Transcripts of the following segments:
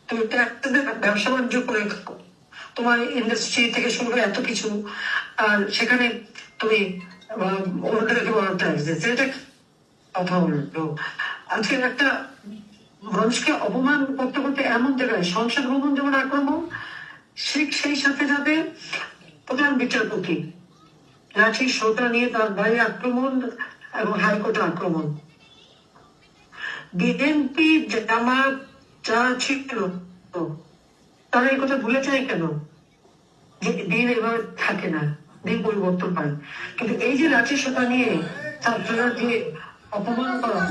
তুমি ব্যবসা বাণিজ্য করে তোমার ইন্ডাস্ট্রি থেকে শুরু করে এত কিছু, আর সেখানে তুমি অন্যদেরকে বড় ট্যাক্স দিচ্ছে, এটা কথা বললো। আজকে একটা মানুষকে অপমান করতে করতে এমন জায়গায় সংসদ ভবন যেমন আক্রমণ, সেই সাথে সাথে প্রধান বিচারপতি লাঠি সোটা নিয়ে তার বাড়ি আক্রমণ এবং হাইকোর্টে আক্রমণ। বিএনপি জামাত যা ছিল তারা এই কথা ভুলে যায় কেন? যে দিন এবার থাকে না, দিন পরিবর্তন পায়, কিন্তু এই যে লাঠি সোটা নিয়ে ছাত্ররা দিয়ে অপমান করা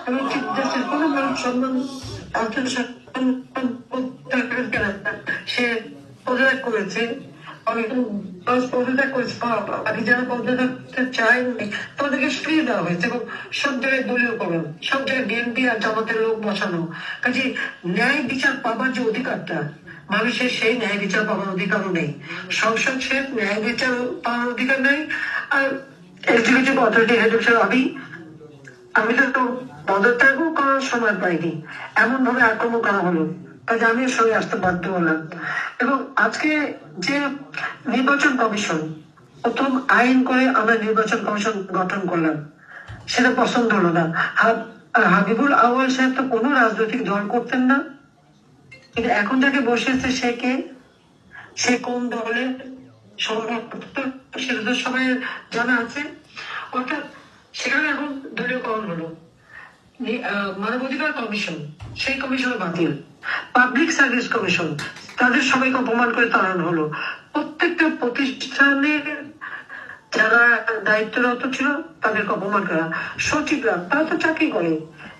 এবং দেশের কোন মানুষ সম্মান সে পদত্যাগ করেছে, পদত্যাগ করেছে, বাকি যারা পদত্যাগ চায় তাদেরকে ফিরিয়ে দেওয়া হয়েছে এবং সব জায়গায় দলীয়করণ, সব জায়গায় বিএনপি আর জামাতের লোক বসানো। কাজে ন্যায় বিচার পাবার যে অধিকারটা, মানুষের সেই ন্যায় বিচার পাওয়ার অধিকারও নেই। সংসদ সে ন্যায় বিচার পাওয়ার অধিকার নেই। আর এক্সিকিউটিভ অথরিটি হেড হিসেবে আমি তো পদত্যাগও করার সময় পাইনি, এমন ভাবে আক্রমণ করা হলো, কাজে আমি সরে আসতে বাধ্য হলাম। এবং আজকে যে নির্বাচন কমিশন প্রথম আইন করে আমরা নির্বাচন কমিশন গঠন করলাম, সেটা পছন্দ হলো না। হাবিবুল আউয়াল সাহেব তো কোনো রাজনৈতিক দল করতেন না, কিন্তু এখন যাকে বসেছে সে কে, সে কোন দলের সেটা তো সবাই জানা আছে। অর্থাৎ সেখানে এখন দলীয়করণ হলো। মানবাধিকার কমিশন, সেই কমিশনে বাতিল। পাবলিক সার্ভিস কমিশন, তাদের সবাইকে অপমান করে তাড়ানো হলো। প্রত্যেকটা প্রতিষ্ঠানের যারা দায়িত্বরত ছিল তাদেরকে অপমান করা। সচিবরা, তারা তো চাকরি করে,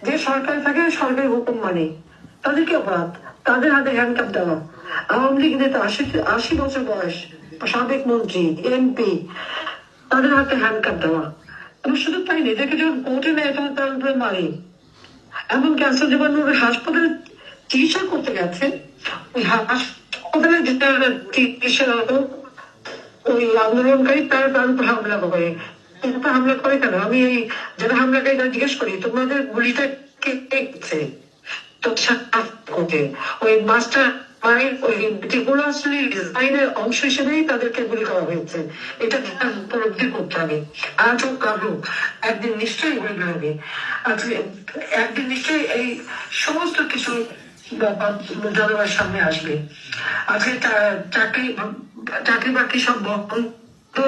যে সরকার থাকে সরকারি হুকুম মানে, তাদেরকে অপরাধ, তাদের হাতে হ্যান্ডকাপ দেওয়া। আওয়ামী লীগ নেতা ৮০ বছর বয়স, সাবেক মন্ত্রী, এমপি, তাদের হাতে হ্যান্ডকাপ দেওয়া। এবং শুধু তাই নেই, এদেরকে যখন কোর্টে নেয় তখন তার উপরে মারে। এমন ক্যান্সার জীবাণু হাসপাতালে চিকিৎসা করতে গেছে, ওই হাসপাতালে চিকিৎসা ওই আন্দোলনকারী তার উপর হামলা করে। হামলা করে কেন? আমি এই যারা হামলাকারী তারা জিজ্ঞেস করি, তোমাদের গুলিটা কে দেখছে? তো ওই মাস্টার ডিজাইনের অংশ হিসেবেই তাদেরকে গুলি করা হয়েছে। এটা উপলব্ধি করতে হবে। আজও কারো একদিন নিশ্চয়ই হয়ে বেরোবে। আজকে একদিন নিশ্চয়ই এই সমস্ত কিছু জনগণের সামনে আসবে। আজকে চাকরি বাকরি সব বন্ধ,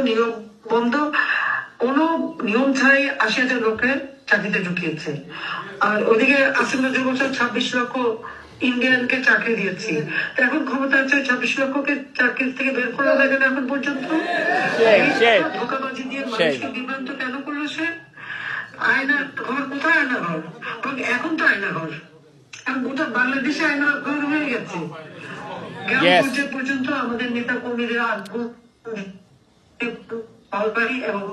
নিয়োগ বন্ধ, কোনো নিয়ম ছাড়াই ৮০,০০০ লোকের চাকরিতে ঢুকিয়েছে। আর ওদিকে আসন্ন ২ বছর ২৬ লক্ষ ইন্ডিয়ানকে চাকরি দিয়েছি। এখন ক্ষমতা আছে ২৬ লক্ষকে চাকরি থেকে বের করা লাগে না এখন পর্যন্ত। ধোকাবাজি দিয়ে মানুষকে বিভ্রান্ত কেন করলো সে? আয়না ঘর, কোথায় আয়না ঘর? এখন তো আয়না ঘর, এখন গোটা বাংলাদেশে আয়না ঘর হয়ে গেছে। গ্রাম পর্যায়ে পর্যন্ত আমাদের নেতা কর্মীদের আগ্রহ এবং